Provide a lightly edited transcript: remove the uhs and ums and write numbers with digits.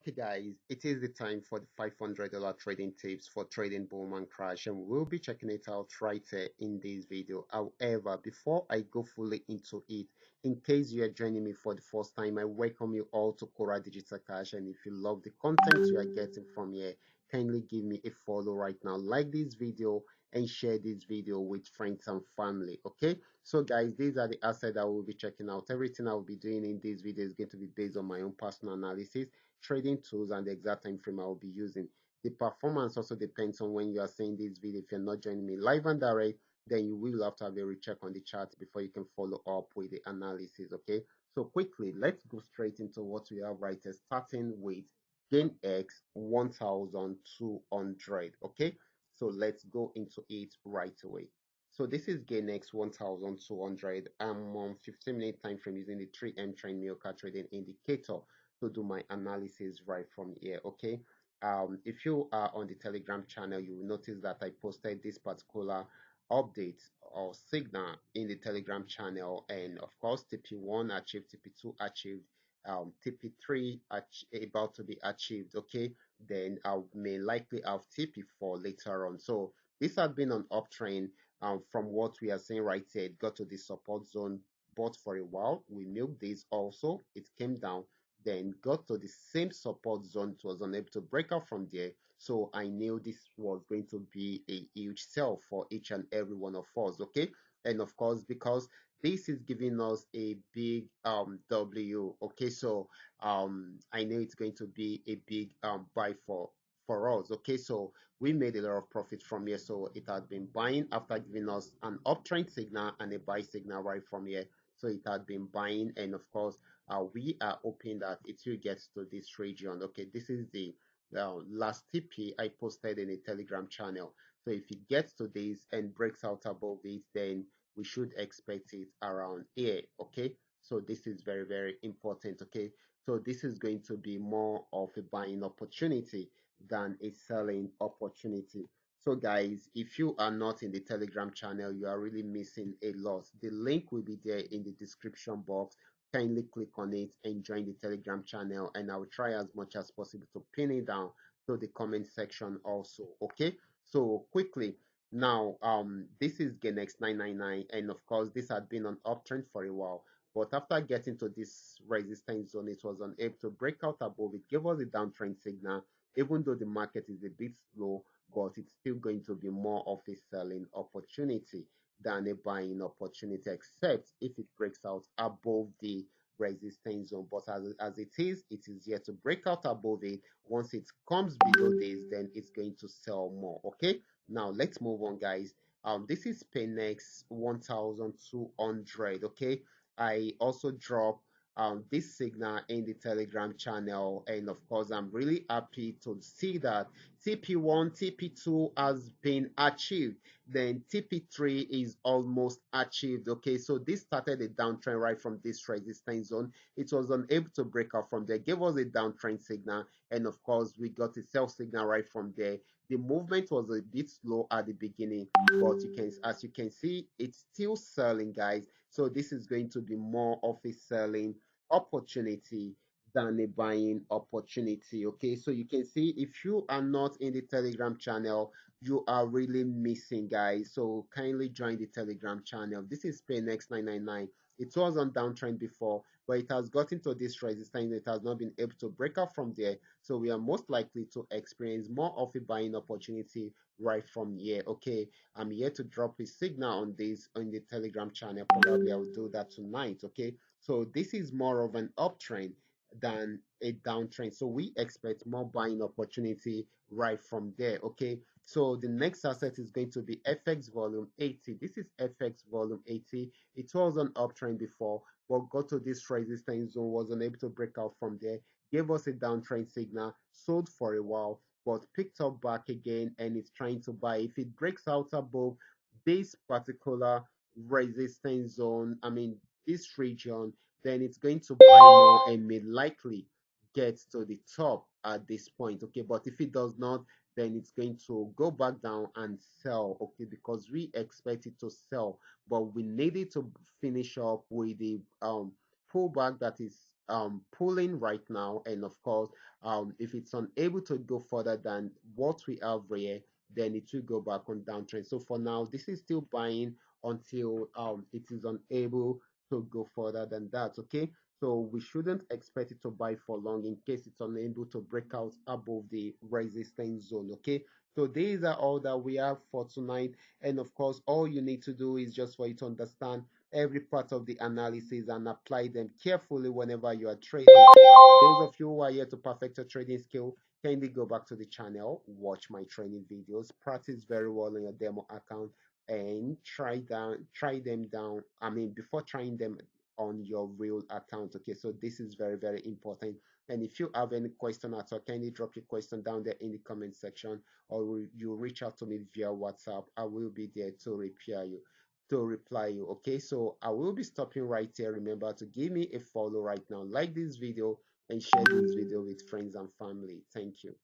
Okay, guys, it is the time for the $500 trading tips for trading boom and crash, and we'll be checking it out right here in this video. However, before I go fully into it, in case you are joining me for the first time, I welcome you all to Qora Digital Cash. And if you love the content you are getting from here, kindly give me a follow right now, like this video, and share this video with friends and family. Okay, so guys, these are the assets I will be checking out. Everything I will be doing in this video is going to be based on my own personal analysis, trading tools, and the exact time frame I will be using. The performance also depends on when you are seeing this video. If you're not joining me live and direct, then you will have to have a recheck on the chart before you can follow up with the analysis. Okay, so quickly, let's go straight into what we have right here, starting with gain x 1200. Okay, so let's go into it right away. So this is gain x 1200. I'm on 15-minute time frame using the 3M trend Milka trading indicator to do my analysis right from here. Okay, if you are on the Telegram channel, you will notice that I posted this particular update or signal in the Telegram channel, and of course TP1 achieved, TP2 achieved, TP3 about to be achieved. Okay, then I may likely have TP4 later on. So this has been an uptrend. From what we are seeing right here, it got to the support zone, but for a while we milked this also. It came down, then got to the same support zone. It was unable to break out from there. So I knew this was going to be a huge sell for each and every one of us. Okay. And of course, because this is giving us a big W. Okay. So I know it's going to be a big buy for us. Okay. So we made a lot of profit from here. So it had been buying after giving us an uptrend signal and a buy signal right from here. So it had been buying, and of course we are hoping that it will get to this region. Okay, this is the last TP I posted in a Telegram channel. So if it gets to this and breaks out above it, then we should expect it around here. Okay, so this is very, very important. Okay, so this is going to be more of a buying opportunity than a selling opportunity. So guys, if you are not in the Telegram channel, you are really missing a lot. The link will be there in the description box. Kindly click on it and join the Telegram channel, and I will try as much as possible to pin it down to the comment section also. Okay, so quickly now, this is Ganex 999, and of course this had been on uptrend for a while, but after getting to this resistance zone, it was unable to break out above. It gave us a downtrend signal. Even though the market is a bit slow, but it's still going to be more of a selling opportunity than a buying opportunity, except if it breaks out above the resistance zone. But as it is yet to break out above it. Once it comes below this, then it's going to sell more. Okay, now let's move on, guys. This is Penex 1200. Okay, I also dropped this signal in the Telegram channel, and of course I'm really happy to see that TP1, TP2 has been achieved, then TP3 is almost achieved. Okay, so this started a downtrend right from this resistance zone. It was unable to break out from there, gave us a downtrend signal, and of course we got a sell signal right from there. The movement was a bit slow at the beginning, but as you can see, it's still selling, guys. So this is going to be more of a selling opportunity than a buying opportunity. Okay, so you can see, if you are not in the Telegram channel, you are really missing, guys. So kindly join the Telegram channel. This is PayNext 999. It was on downtrend before, but it has gotten to this resistance. It has not been able to break out from there. So we are most likely to experience more of a buying opportunity right from here. Okay, I'm here to drop a signal on this on the Telegram channel. Probably I will do that tonight. Okay, so this is more of an uptrend than a downtrend. So we expect more buying opportunity right from there. Okay, so the next asset is going to be FX volume 80. This is FX volume 80. It was an uptrend before, but got to this resistance zone, was unable to break out from there, gave us a downtrend signal, sold for a while, but picked up back again and is trying to buy. If it breaks out above this particular resistance zone, I mean this region, then it's going to buy more and may likely get to the top at this point. Okay, but if it does not, then it's going to go back down and sell. Okay, because we expect it to sell, but we need it to finish up with the pullback that is pulling right now, and of course, if it's unable to go further than what we have here, then it will go back on downtrend. So for now, this is still buying until it is unable to go further than that. Okay, so we shouldn't expect it to buy for long in case it's unable to break out above the resistance zone. Okay, so these are all that we have for tonight, and of course, all you need to do is just for you to understand every part of the analysis and apply them carefully whenever you are trading. Those of you who are here to perfect your trading skill, kindly go back to the channel, watch my training videos, practice very well on your demo account, and try them down. I mean, before trying them on your real account. Okay, so this is very, very important. And if you have any question at all, kindly drop your question down there in the comment section, or you reach out to me via WhatsApp. I will be there to reply you. Okay, so I will be stopping right here. Remember to give me a follow right now, like this video, and share this video with friends and family. Thank you.